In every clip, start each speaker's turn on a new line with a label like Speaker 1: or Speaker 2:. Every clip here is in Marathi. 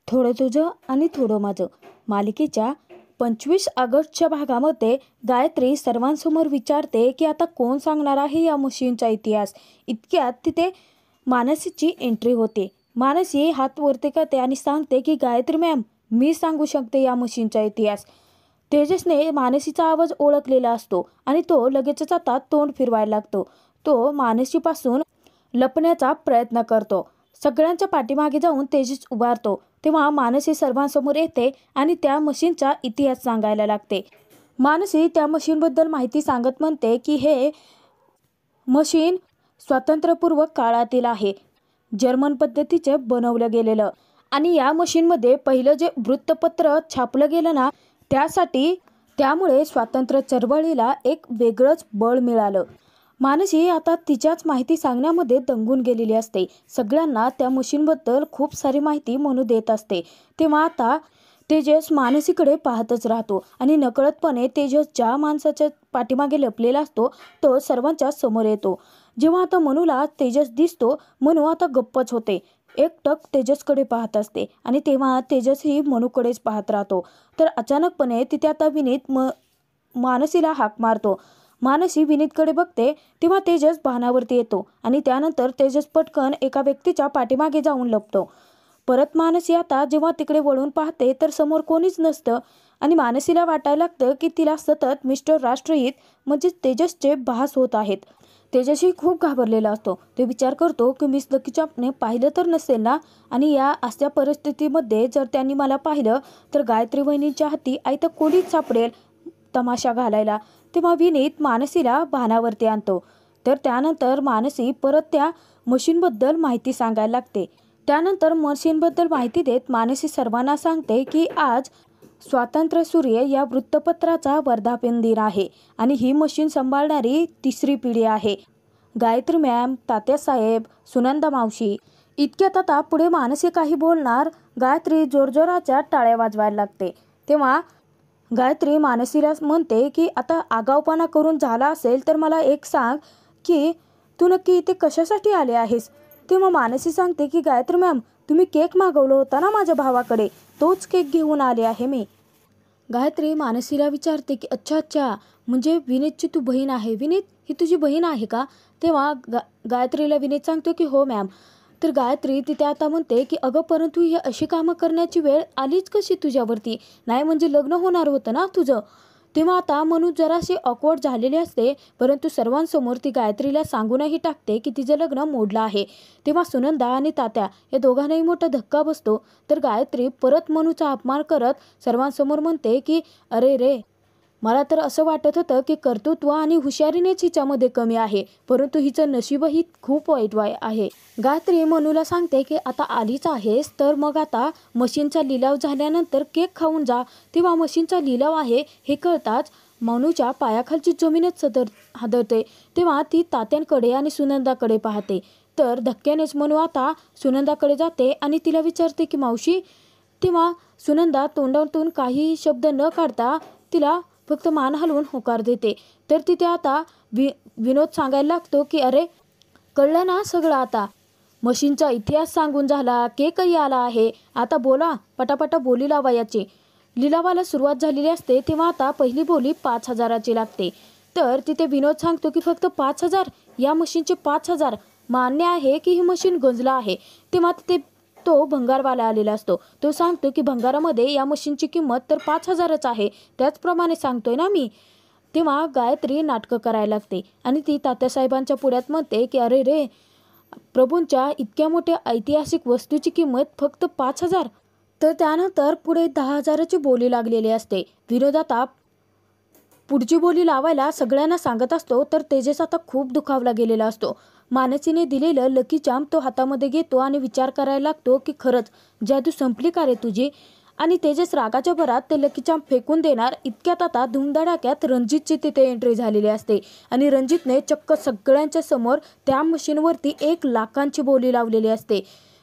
Speaker 1: थोडं तुझं आणि थोडं माझं मालिकेच्या 25 ऑगस्टच्या भागामध्ये गायत्री सर्वांसमोर विचारते की आता कोण सांगणार आहे या मशीनचा इतिहास. इतक्यात तिथे मानसीची एंट्री होते. मानसी हात वरती करते आणि सांगते की गायत्री मॅम, मी सांगू शकते या मशीनचा इतिहास. तेजसने मानसीचा आवाज ओळखलेला असतो आणि तो लगेचच आता तोंड फिरवायला लागतो. तो मानसीपासून लपण्याचा प्रयत्न करतो. सगळ्यांच्या पाठीमागे जाऊन तेजस उभारतो. तेव्हा मानसी सर्वांसमोर येते आणि त्या मशीनचा इतिहास सांगायला लागते. मानसी त्या मशीनबद्दल माहिती सांगत म्हणते की हे मशीन स्वातंत्र्यपूर्व काळातील आहे, जर्मन पद्धतीचे बनवलं गेलेलं. आणि या मशीनमध्ये पहिलं जे वृत्तपत्र छापलं गेलं ना, त्यामुळे स्वातंत्र्य चळवळीला एक वेगळंच बळ मिळालं. मानसी आता तिच्याच माहिती सांगण्यामध्ये दंगून गेलेली असते. सगळ्यांना त्या मशीनबद्दल खूप सारी माहिती म्हणू देत असते. तेव्हा आता तेजस मानसीकडे पाहतच राहतो आणि नकळतपणे तेजस ज्या माणसाच्या पाठीमागे लपलेला असतो तो सर्वांच्या समोर येतो. जेव्हा आता मनूला तेजस दिसतो, मनू आता गप्पच होते. एकटक तेजसकडे पाहत असते आणि तेव्हा तेजसही मनूकडेच पाहत राहतो. तर अचानकपणे तिथे आता विनीत मानसीला हाक मारतो. मानसी विनीतकडे बघते तेव्हा तेजस भानावरती येतो आणि त्यानंतर तेजस पटकन एका व्यक्तीच्या पाठीमागे जाऊन लपतो. परत मानसी आता जेव्हा तिकडे वळून पाहते तर समोर कोणीच नसतं आणि मानसीला वाटायला लागतं की तिला सतत मिस्टर राष्ट्रहित म्हणजे तेजसचे भास होत आहेत. तेजसही खूप घाबरलेला असतो. ते विचार करतो की मिस लकी चार्मने पाहिलं तर नसेल ना, आणि या अशा परिस्थितीमध्ये जर त्यांनी मला पाहिलं तर गायत्री वहिनींच्या हाती आयतं कोणीच सापडेल तमाशा घालायला. तेव्हा विनीत मानसीला भानावरती आणतो. तर त्यानंतर मानसी परत त्या मशीनबद्दल माहिती सांगायला लागते. त्यानंतर मशीनबद्दल माहिती देत मानसी सर्वांना सांगते की आज स्वातंत्र्य सूर्य या वृत्तपत्राचा वर्धापन दिन आहे आणि ही मशीन सांभाळणारी तिसरी पिढी आहे. गायत्री मॅम, तात्यासाहेब, सुनंदा मावशी. इतक्यात आता पुढे मानसी काही बोलणार, गायत्री जोरजोराच्या टाळ्या वाजवायला लागते. तेव्हा गायत्री मानसीला म्हणते की आता आगाऊपणा करून झाला असेल तर मला एक सांग की तू नक्की इथे कशासाठी आले आहेस. तेव्हा मानसी सांगते की गायत्री मॅम, तुम्ही केक मागवलं होता ना माझ्या भावाकडे, तोच केक घेऊन आले आहे मी. गायत्री मानसीला विचारते की अच्छा, म्हणजे विनीतची तू बहीण आहे. विनीत ही तुझी बहीण आहे का. तेव्हा गायत्रीला विनीत सांगतो की हो मॅम. तर गायत्री तिथे आता म्हणते की अगं परंतु ही अशी कामं करण्याची वेळ आलीच कशी तुझ्यावरती, नाही म्हणजे लग्न होणार होतं ना तुझं. तेव्हा आता मनू जराशी ऑकवर्ड झालेली असते, परंतु सर्वांसमोर ती गायत्रीला सांगूनही टाकते की तिचं लग्न मोडलं आहे. तेव्हा सुनंदा आणि तात्या या दोघांनाही मोठा धक्का बसतो. तर गायत्री परत मनूचा अपमान करत सर्वांसमोर म्हणते की अरे रे, मला तर असं वाटत होतं की कर्तृत्व आणि हुशारीनेच हिच्यामध्ये कमी आहे, परंतु हिचं नशीबही खूप वाईट आहे. गायत्री मनूला सांगते की आता आलीच आहेस तर मग आता मशीनचा लिलाव झाल्यानंतर केक खाऊन जा. तेव्हा मशीनचा लिलाव आहे हे कळताच मनूच्या पायाखालची जमीनच हादरते. तेव्हा ती तात्यांकडे आणि सुनंदाकडे पाहते. तर धक्क्यानेच मनू आता सुनंदाकडे जाते आणि तिला विचारते की मावशी. तेव्हा सुनंदा तोंडातून काही शब्द न काढता तिला फक्त मान हलवून होकार देते. तर तिथे आता विनोद सांगायला लागतो की अरे कळलं ना सगळं, आता मशीनचा इतिहास सांगून झाला, केकही आला आहे, आता बोला पटापटा बोली लावा. याची लिलावाला सुरुवात झालेली असते. तेव्हा आता पहिली बोली 5,000ची लागते. तर तिथे विनोद सांगतो की फक्त 5,000, या मशीनचे 5,000. मान्य आहे की ही मशीन गंजला आहे. तेव्हा तिथे तो भंगारवाला आलेला असतो. तो सांगतो की भंगारामध्ये या मशीनची किंमत तर 5,000च आहे, त्याचप्रमाणे सांगतोय ना मी. तेव्हा गायत्री नाटकं करायला लागते आणि ती तात्यासाहेबांच्या पुढ्यात म्हणते की अरे रे, प्रभूंच्या इतक्या मोठ्या ऐतिहासिक वस्तूची किंमत फक्त 5,000. तर त्यानंतर पुढे 10,000ची बोली लागलेली असते. विनोद आता पुढची बोली लावायला सगळ्यांना सांगत असतो. तर तेजस आता खूप दुखावला गेलेला असतो. मानसीने दिलेलं लकी चार्म तो हातामध्ये घेतो आणि विचार करायला लागतो की खरंच जादू संपली का रे तुझी. आणि तेजस रागाच्या भरात ते लकी चार्म फेकून देणार. इतक्यात आता धुमधडाक्यात रणजितची तिथे एंट्री झालेली असते आणि रणजितने चक्क सगळ्यांच्या समोर त्या मशीनवरती 1,00,000ची बोली लावलेली असते.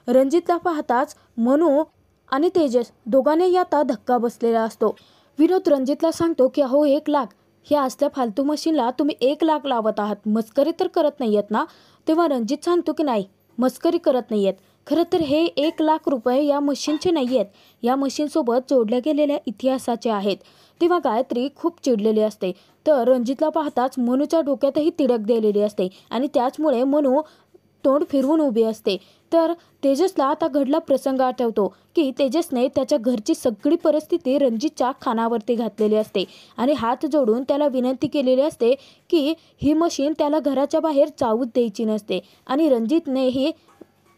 Speaker 1: रणजितला पाहताच मनू आणि तेजस दोघांनाही आता धक्का बसलेला असतो. विनोद रणजितला सांगतो की अहो 1,00,000, ह्या असल्या फालतू मशीनला तुम्ही 1,00,000 लावत आहात, मस्करी तर करत नाही आहेत ना. तेव्हा रणजित सांगतो की नाही, मस्करी करत नाही आहेत. खरं तर हे 1,00,000 रुपये या मशीनचे नाही आहेत, या मशीनसोबत जोडल्या गेलेल्या इतिहासाचे आहेत. तेव्हा गायत्री खूप चिडलेली असते. तर रणजितला पाहताच मनूच्या डोक्यातही तिडक दिलेली असते आणि त्याचमुळे मनू तोंड फिरवून उभी असते. तर तेजसला आता घडला प्रसंग आठवतो की तेजसने त्याच्या घरची सगळी परिस्थिती रणजितच्या कानावरती घातलेली असते आणि हात जोडून त्याला विनंती केलेली असते की ही मशीन त्याला घराच्या बाहेर जाऊच द्यायची नसते आणि रणजितनेही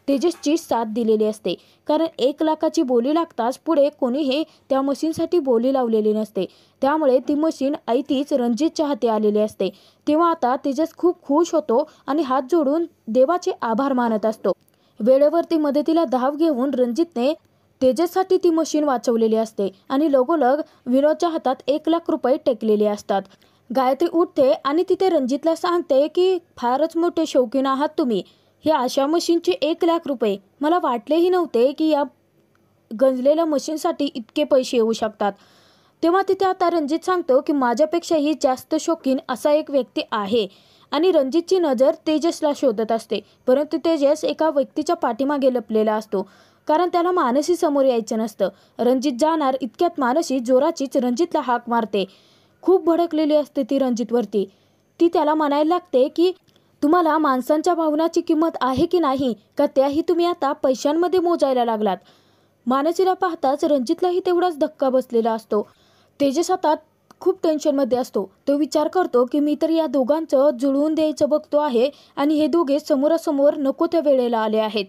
Speaker 1: तेजसची साथ दिलेली असते. कारण 1,00,000ची बोली लागताच पुढे कोणीही त्या मशीनसाठी बोली लावलेली नसते. त्यामुळे ती मशीन ऐतीच रणजितच्या हाती आलेली असते. तेव्हा आता तेजस खूप खुश होतो आणि हात जोडून देवाचे आभार मानत असतो. वेळेवरती मदतीला धाव घेऊन रणजितने तेजससाठी ती मशीन वाचवलेली असते आणि लगोलग विनोदच्या हातात 1,00,000 रुपये टेकलेले असतात. गायत्री उठते आणि तिथे रणजितला सांगते की फारच मोठे शौकीन आहात तुम्ही. हे अशा मशीनचे 1,00,000 रुपये, मला वाटलेही नव्हते की या गंजलेल्या मशीनसाठी इतके पैसे येऊ शकतात. तेव्हा तिथे आता रणजित सांगतो की माझ्यापेक्षाही जास्त शौकीन असा एक व्यक्ती आहे आणि रणजितची नजर तेजसला शोधत असते. परंतु तेजस एका व्यक्तीच्या पाठीमागे लपलेला असतो कारण त्याला मानसी समोर यायचं नसतं. रणजित जाणार इतक्यात मानसी जोराचीच रणजितला हाक मारते. खूप भडकलेली असते ती रणजितवरती. ती त्याला म्हणायला लागते की तुम्हाला माणसांच्या भावनाची किंमत आहे की नाही, का त्याही तुम्ही आता पैशांमध्ये मोजायला लागलात. मानसीला पाहताच रणजितलाही तेवढाच धक्का बसलेला असतो. तेजस आता खूप टेन्शनमध्ये असतो. तो विचार करतो की मी तर या दोघांचं जुळवून द्यायचं बघतो आहे आणि हे दोघे समोरासमोर नको त्या वेळेला आले आहेत.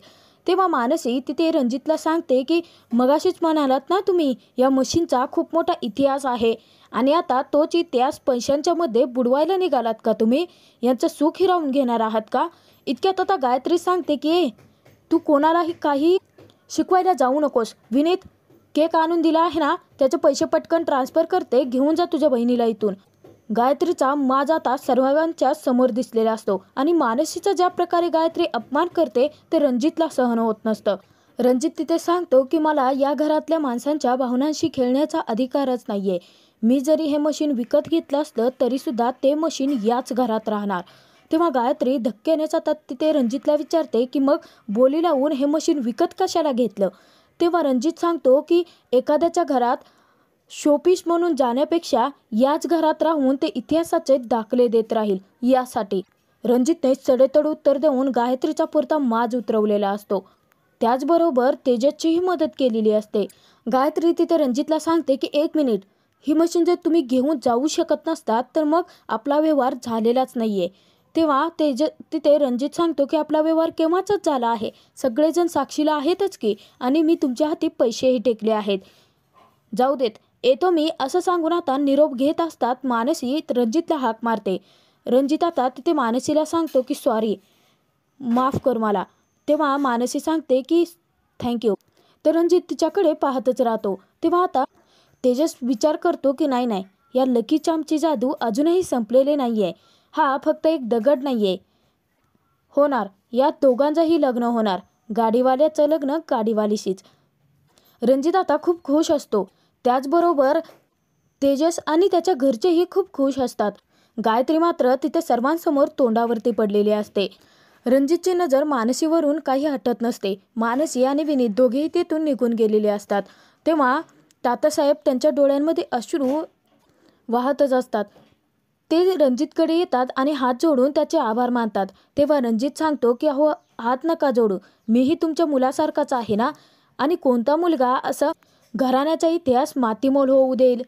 Speaker 1: तेव्हा मानसी तिथे रणजितला सांगते की मगाशीच म्हणालात ना तुम्ही या मशीनचा खूप मोठा इतिहास आहे आणि आता तोच इतिहास पैशांच्या मध्ये बुडवायला निघालात का तुम्ही? यांचं सुख हिरावून घेणार आहात का? इतक्यात आता गायत्री सांगते की तू कोणालाही काही शिकवायला जाऊ नकोस. विनीत केक आणून दिला आहे ना, त्याचे पैसे पटकन ट्रान्सफर करते, घेऊन जा तुझ्या बहिणीला इथून. गायत्रीचा माज आता सर्वांच्या समोर दिसलेला असतो आणि मानसीचा ज्या प्रकारे गायत्री अपमान करते ते रणजितला सहन होत नसतं. रणजित तिथे सांगतो की मला या घरातल्या माणसांच्या भावनांशी खेळण्याचा अधिकारच नाहीये. मी जरी हे मशीन विकत घेतलं असलं तरी सुद्धा ते मशीन याच घरात राहणार. तेव्हा गायत्री धक्क्यानेच आता तिथे रणजितला विचारते की मग बोली लावून हे मशीन विकत कशाला घेतलं? तेव्हा रणजित सांगतो की एखाद्याच्या घरात शोपीस म्हणून जाण्यापेक्षा याच घरात राहून ते इतिहासाचे दाखले देत राहील यासाठी. रणजितने सडेतोड उत्तर देऊन गायत्रीचा पुरता माज उतरवलेला असतो. त्याचबरोबर तेजसचीही मदत केलेली असते. गायत्री तिथे रणजितला सांगते की 1 मिनिट, ही मशीन जर तुम्ही घेऊन जाऊ शकत नसतात तर मग आपला व्यवहार झालेलाच नाहीये. तेव्हा तिथे रणजित सांगतो की आपला व्यवहार केव्हाचाच झाला आहे, सगळेजण साक्षीला आहेतच की, आणि मी तुमच्या हाती पैसेही टेकले आहेत. जाऊ देत, येतो मी, असं सांगून आता निरोप घेत असतात मानसी रणजितला हाक मारते. रणजित आता तिथे मानसीला सांगतो की सॉरी, माफ कर मला. तेव्हा मानसी सांगते की थँक्यू. तर रणजित तिच्याकडे पाहतच राहतो. तेव्हा आता तेजस विचार करतो की नाही, या लकी चार्मची जादू अजूनही संपलेले नाहीये. हा फक्त एक दगड नाहीये. होणार, या दोघांचंही लग्न होणार. गाडीवाल्याचं लग्न गाडीवालीशीच. रणजित आता खूप खुश असतो. त्याचबरोबर तेजस आणि त्याच्या घरचेही खूप खुश असतात. गायत्री मात्र तिथे सर्वांसमोर तोंडावरती पडलेली असते. रणजितची नजर मानसीवरून काही हटत नसते. मानसी आणि विनीत दोघेही तिथून निघून गेलेले असतात. तेव्हा तात्यासाहेब त्यांच्या डोळ्यांमध्ये अश्रू वाहतच असतात. ते रणजितकडे येतात आणि हात जोडून त्याचे आभार मानतात. तेव्हा रणजित सांगतो की अहो, हात नका जोडू, मीही तुमच्या मुलासारखाच आहे ना, आणि कोणता मुलगा असं घराण्याचा इतिहास मातीमोल होऊ देईल?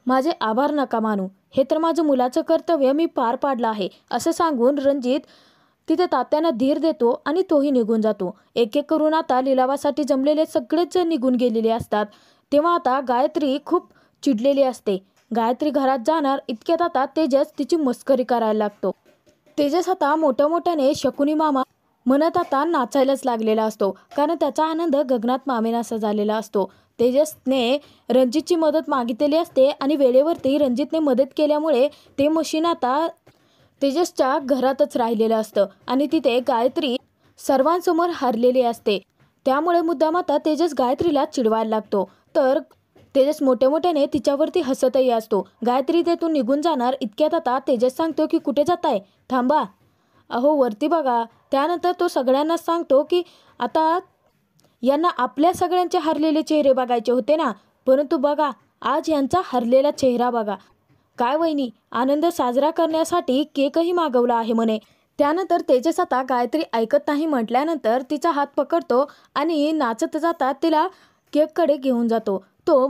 Speaker 1: माझे आभार नका मानू, हे तर माझं मुलाचं कर्तव्य मी पार पाडलं आहे, असं सांगून रणजित तिथे तात्यांना धीर देतो आणि तोही निघून जातो. एक एक करून आता लिलावासाठी जमलेले सगळेच जण निघून गेलेले असतात. तेव्हा आता गायत्री खूप चिडलेली असते. गायत्री घरात जाणार इतक्यात आता तेजस तिची मस्करी करायला लागतो. तेजस आता मोठ्याने शकुनी मामा म्हणत आता नाचायलाच लागलेला असतो, कारण त्याचा आनंद गगनात मावेनासा झालेला असतो. तेजसने रणजितची मदत मागितलेली असते आणि वेळेवरती रणजितने मदत केल्यामुळे ते मशीन आता तेजसच्या घरातच राहिलेलं असतं आणि तिथे गायत्री सर्वांसमोर हरलेली असते. त्यामुळे मुद्दाम आता तेजस गायत्रीला चिडवायला लागतो. तर तेजस मोठ्याने तिच्यावरती हसतही असतो. गायत्री तेथून निघून जाणार इतक्यात आता तेजस सांगतो की कुठे जाताय? थांबा, अहो वरती बघा. त्यानंतर तो सगळ्यांना सांगतो की आता यांना आपल्या सगळ्यांचे हरलेले चेहरे बघायचे होते ना, परंतु बघा आज यांचा हरलेला चेहरा बघा. काय वहिनी, आनंद साजरा करण्यासाठी केकही मागवला आहे म्हणे. त्यानंतर तेजस आता गायत्री ऐकत नाही म्हटल्यानंतर तिचा हात पकडतो आणि नाचत जाता तिला केककडे घेऊन जातो. तो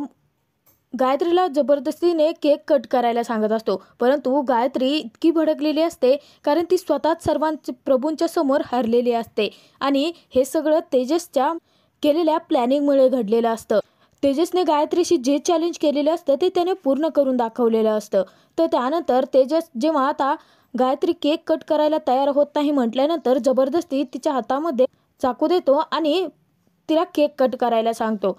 Speaker 1: गायत्रीला जबरदस्तीने केक कट करायला सांगत असतो, परंतु गायत्री इतकी भडकलेली असते कारण ती स्वतःच प्रभूंच्या समोर हरलेली असते आणि हे सगळं तेजसच्या केलेल्या प्लॅनिंगमुळे घडलेलं असतं. तेजसने गायत्रीशी जे चॅलेंज केलेलं असतं ते त्याने पूर्ण करून दाखवलेलं असतं. तर त्यानंतर तेजस जेव्हा आता गायत्री केक कट करायला तयार होत नाही म्हटल्यानंतर जबरदस्ती तिच्या हातामध्ये चाकू देतो आणि तिला केक कट करायला सांगतो.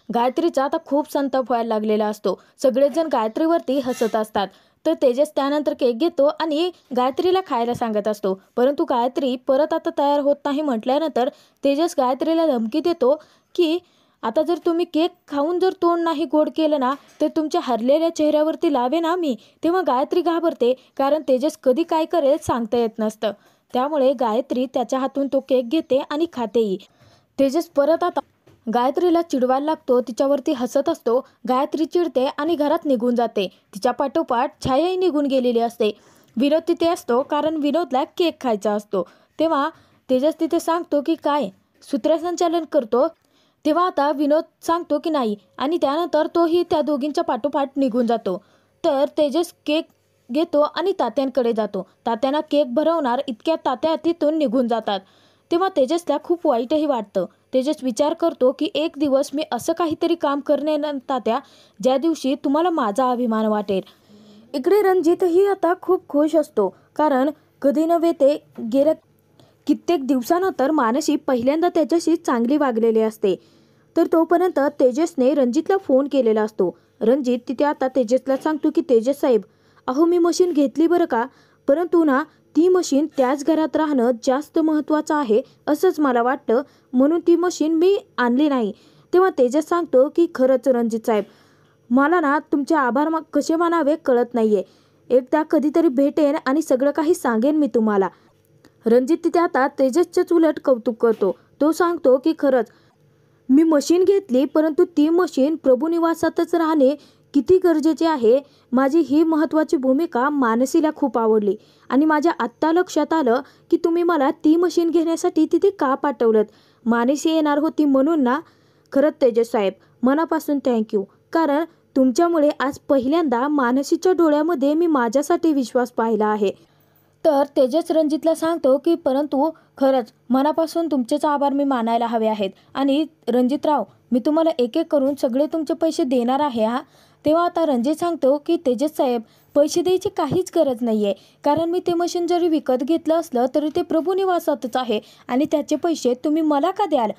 Speaker 1: गायत्रीचा आता खूप संताप व्हायला लागलेला असतो. सगळेच जण गायत्रीवरती हसत असतात. तर तेजस त्यानंतर केक घेतो आणि गायत्रीला खायला सांगत असतो, परंतु गायत्री परत आता तयार होत नाही म्हटल्यानंतर तेजस गायत्रीला धमकी देतो की आता जर तुम्ही केक खाऊन जर तोंड नाही गोड केलं ना तर तुमच्या हरलेल्या चेहऱ्यावरती लावे ना मी. तेव्हा गायत्री घाबरते कारण तेजस कधी काय करेल सांगता येत नसतं. त्यामुळे गायत्री त्याच्या हातून तो केक घेते आणि खातेही. तेजस परत आता गायत्रीला चिडवायला लागतो, तिच्यावरती हसत असतो. गायत्री चिडते आणि घरात निघून जाते. तिच्या पाठोपाठ छायाही निघून गेलेली असते. विनोद तिथे असतो कारण विनोदला केक खायचा असतो. तेव्हा तेजस तिथे सांगतो की काय सूत्रसंचालन करतो. तेव्हा आता विनोद सांगतो की नाही आणि त्यानंतर तोही त्या दोघींच्या पाठोपाठ निघून जातो. तर तेजस केक घेतो आणि तात्यांकडे जातो. तात्यांना केक भरवणार इतक्या तात्या तिथून निघून जातात. तेव्हा तेजसला खूप वाईटही वाटतं. तेजस विचार करतो की एक दिवस मी असं काहीतरी काम करणे तात्या ज्या दिवशी तुम्हाला माझा अभिमान वाटेल. इकडे रणजितही आता खूप खुश असतो कारण कधी नव्हे ते गेल्या कित्येक दिवसानंतर मानसी पहिल्यांदा त्याच्याशी चांगली वागलेली असते. तर तोपर्यंत तेजसने रणजितला फोन केलेला असतो. रणजित तिथे आता तेजसला सांगतो की तेजस साहेब, अहो मी मशीन घेतली बरं का, परंतु ना ती मशीन त्याच घरात राहणं जास्त महत्त्वाचं आहे असंच मला वाटतं, म्हणून ती मशीन मी आणली नाही. तेव्हा तेजस सांगतो की खरंच रणजित साहेब, मला ना तुमचे आभार कसे मानावे कळत नाहीये. एकदा कधीतरी भेटेन आणि सगळं काही सांगेन मी तुम्हाला. रणजित तिथे आता तेजसचेच उलट कौतुक करतो. तो सांगतो की खरंच मी मशीन घेतली, परंतु ती मशीन प्रभुनिवासातच राहणे किती गरजेचे आहे, माझी ही महत्त्वाची भूमिका मानसीला खूप आवडली आणि माझ्या आत्ता लक्षात आलं की तुम्ही मला ती मशीन घेण्यासाठी तिथे का पाठवलं. मानसी येणार होती म्हणून ना. खरंच तेजस साहेब, मनापासून थँक्यू, कारण तुमच्यामुळे आज पहिल्यांदा मानसीच्या डोळ्यामध्ये मी माझ्यासाठी विश्वास पाहिला आहे. तर तेजस रणजितला सांगतो की परंतु खरंच मनापासून तुमचेच आभार मी मानायला हवे आहेत आणि रणजितराव मी तुम्हाला एक एक करून सगळे तुमचे पैसे देणार आहे हा. तेव्हा आता रणजित सांगतो की तेजस साहेब, पैसे द्यायची काहीच गरज नाही आहे, कारण मी ते मशीन जरी विकत घेतलं असलं तरी ते प्रभुनिवासातच आहे आणि त्याचे पैसे तुम्ही मला का द्याल.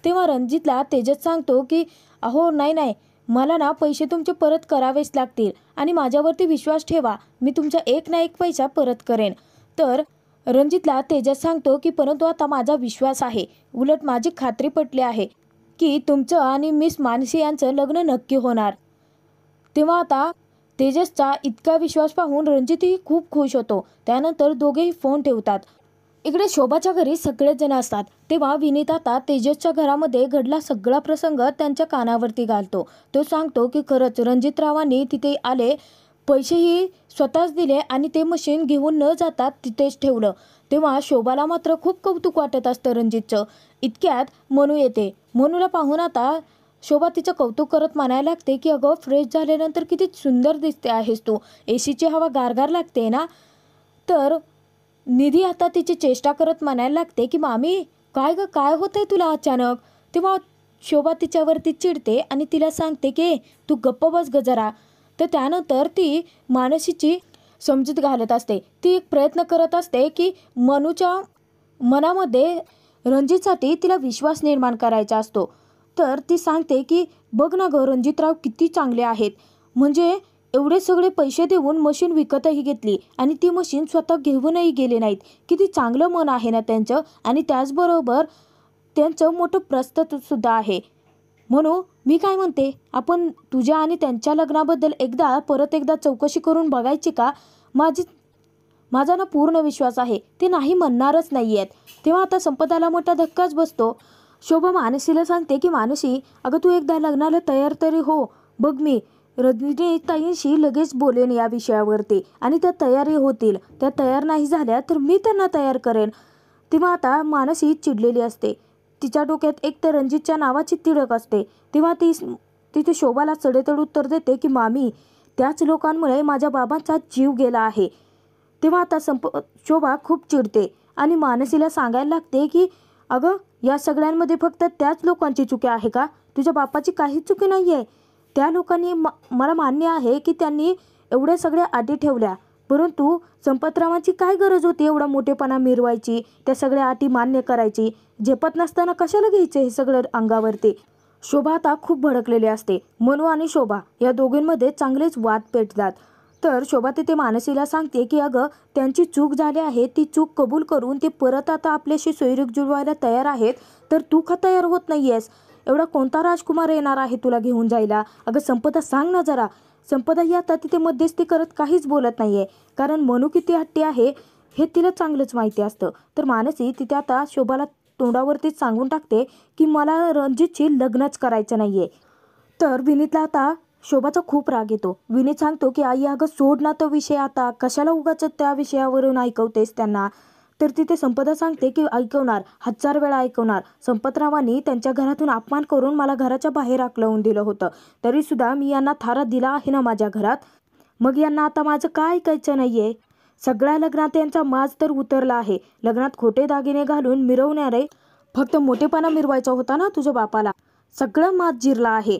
Speaker 1: तेव्हा रणजितला तेजस सांगतो की अहो नाही, मला ना पैसे तुमचे परत करावेच लागतील आणि माझ्यावरती विश्वास ठेवा, मी तुमचा एक ना एक पैसा परत करेन. तर रणजितला तेजस सांगतो की परंतु आता माझा विश्वास आहे, उलट माझी खात्री पटली आहे की तुमचं आणि मिस मानसी यांचं लग्न नक्की होणार. तेव्हा आता तेजसचा इतका विश्वास पाहून रणजितही खूप खुश होतो. त्यानंतर दोघेही फोन ठेवतात. इकडे शोभाच्या घरी सगळेच जण असतात. तेव्हा विनीत आता तेजसच्या घरामध्ये घडला सगळा प्रसंग त्यांच्या कानावरती घालतो. तो सांगतो की खरंच रणजितरावांनी तिथे आले, पैसेही स्वतःच दिले आणि ते मशीन घेऊन न जाता तिथेच ठेवलं. तेव्हा शोभाला मात्र खूप कौतुक वाटत असतं रणजितचं. इतक्यात मनू येते. मनूला पाहून आता शोभा तिचं कौतुक करत म्हणायला लागते की अगं फ्रेश झाल्यानंतर किती सुंदर दिसते आहेस तू, एसीची हवा गारगार लागते ना. तर निधी आता तिची चेष्टा करत म्हणायला लागते की मामी काय ग, काय होतंय तुला अचानक. तेव्हा शोभा तिच्यावरती चिडते आणि तिला सांगते की तू गप्प बस ग जरा. तर त्यानंतर ती मानसीची समजूत घालत असते. ती एक प्रयत्न करत असते की मनूच्या मनामध्ये रणजितसाठी तिला विश्वास निर्माण करायचा असतो. तर ती सांगते की बघ ना ग, रणजितराव किती चांगले आहेत, म्हणजे एवढे सगळे पैसे देऊन मशीन विकतही घेतली आणि ती मशीन स्वतः घेऊनही गेले नाहीत. किती चांगलं मन आहे ना त्यांचं, आणि त्याचबरोबर त्यांचं मोठं प्रस्ताव सुद्धा आहे. म्हणून मी काय म्हणते, आपण तुझ्या आणि त्यांच्या लग्नाबद्दल परत एकदा चौकशी करून बघायची का. माझा ना पूर्ण विश्वास आहे ते नाही म्हणणारच नाही आहेत. तेव्हा आता संपदाला मोठा धक्काच बसतो. शोभा मानसीला सांगते की मानसी, अगं तू एकदा लग्नाला तयार तरी हो. बघ मी रजनीताईंशी लगेच बोलेन या विषयावरती आणि त्या तयारी होतील. त्या तयार नाही झाल्या तर मी त्यांना तयार करेन. तेव्हा आता मानसी चिडलेली असते. तिच्या डोक्यात एक तर रणजितच्या नावाची तिडक असते. तेव्हा तिथे शोभाला चढेतड उत्तर देते की मामी, त्याच लोकांमुळे माझ्या बाबांचा जीव गेला आहे. तेव्हा आता शोभा खूप चिडते आणि मानसीला सांगायला लागते की अगं, या सगळ्यांमध्ये फक्त त्याच लोकांची चुकी आहे का? तुझ्या बापाची काहीच चुकी नाही आहे. त्या लोकांनी मला मान्य आहे की त्यांनी एवढ्या सगळ्या अटी ठेवल्या, परंतु संपतरावांची काय गरज होती एवढा मोठेपणा मिरवायची, त्या सगळ्या अटी मान्य करायची? झेपत नसताना कशाला घ्यायचं हे सगळं अंगावरती? शोभा आता खूप भडकलेली असते. मनू आणि शोभा या दोघींमध्ये चांगलेच वाद पेटतात. तर शोभा तिथे मानसीला सांगते की अगं, त्यांची चूक झाली आहे, ती चूक कबूल करून ते परत आता आपल्याशी सोयरीक जुळवायला तयार आहेत. तर तू का तयार होत नाहीयेस? एवढा कोणता राजकुमार येणार आहे तुला घेऊन जायला? अगं संपदा, सांग ना जरा. संपदा ही आता तिथे मध्यस्थी करत काहीच बोलत नाहीये, कारण मनू किती हट्टी आहे हे तिला चांगलंच माहिती असतं. तर मानसी तिथे आता शोभाला तोंडावरतीच सांगून टाकते की मला रणजितशी लग्नच करायचं नाहीये. तर विनीतला आता शोभाचा खूप राग येतो. विनीत सांगतो की आई, अगं सोड ना तो विषय, आता कशाला उगाच त्या विषयावरून ऐकवतेस त्यांना? तर तिथे संपदा सांगते की ऐकवणार, 1000 वेळा ऐकवणार. संपतरावांनी त्यांच्या घरातून अपमान करून मला घराच्या बाहेर हाकलवून दिलं होतं, तरीसुद्धा मी यांना थारा दिला आहे ना माझ्या घरात. मग यांना आता माझं काय ऐकायचं नाहीये? सगळ्या लग्नात यांचा माज तर उतरला आहे. लग्नात खोटे दागिने घालून मिरवणारे, फक्त मोठेपणा मिरवायचा होता ना तुझ्या बापाला, सगळं माज जिरला आहे.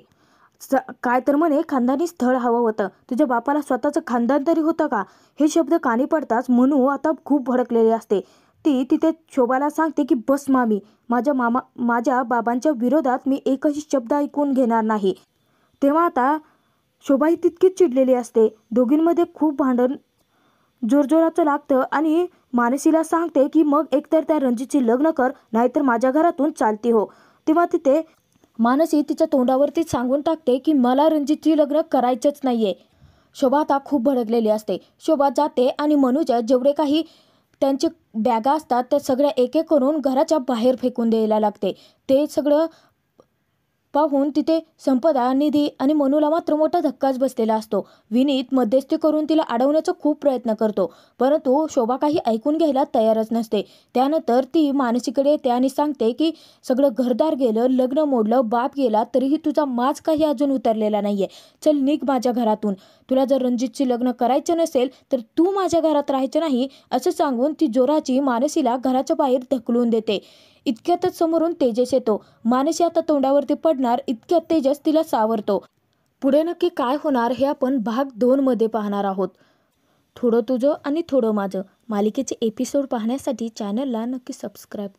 Speaker 1: काय तर म्हणे खानदानी स्थळ हवं होतं. तुझ्या बापाला स्वतःचं खानदान तरी होतं का? हे शब्द कानी पडताच मनू आता खूप भडकलेली असते. ती तिथे शोभाला सांगते की बस मामी, माझ्या बाबांच्या विरोधात मी एकही शब्द ऐकून घेणार नाही. तेव्हा आता शोभाही तितकीच चिडलेली असते. दोघींमध्ये खूप भांडण जोरजोराचं लागतं आणि मानसीला सांगते की मग एकतर त्या रणजितची लग्न कर, नाहीतर माझ्या घरातून चालती हो. तेव्हा तिथे मानसी तिच्या तोंडावरती सांगून टाकते की मला रणजितची लग्न करायचंच नाहीये. शोभा आता खूप भडकलेली असते. शोभा जाते आणि मनूच्या जेवढे काही त्यांचे बॅगा असतात त्या सगळ्या एक एक करून घराच्या बाहेर फेकून द्यायला लागते. ते सगळं पाहून तिथे संपदा, निधी आणि मनूला मात्र मोठा धक्काच बसलेला असतो. विनीत मध्यस्थी करून तिला अडवण्याचा खूप प्रयत्न करतो, परंतु शोभा काही ऐकून घ्यायला तयारच नसते. त्यानंतर ती मानसीकडे येते आणि सांगते की सगळं घरदार गेलं, लग्न मोडलं, बाप गेला, तरीही तुझा माज काही अजून उतरलेला नाहीये. चल निघ माझ्या घरातून. तुला जर रणजितची लग्न करायचं नसेल तर तू माझ्या घरात राहायचं नाही, असं सांगून ती जोराची मानसीला घराच्या बाहेर ढकलून देते. इतक्यातच समोरून तेजस येतो. मानसी आता तोंडावरती पडणार इतक्यात तेजस तिला सावरतो. पुढे नक्की काय होणार हे आपण भाग 2 मध्ये पाहणार आहोत. थोडं तुझं आणि थोडं माझं मालिकेचे एपिसोड पाहण्यासाठी चॅनलला नक्की सबस्क्राईब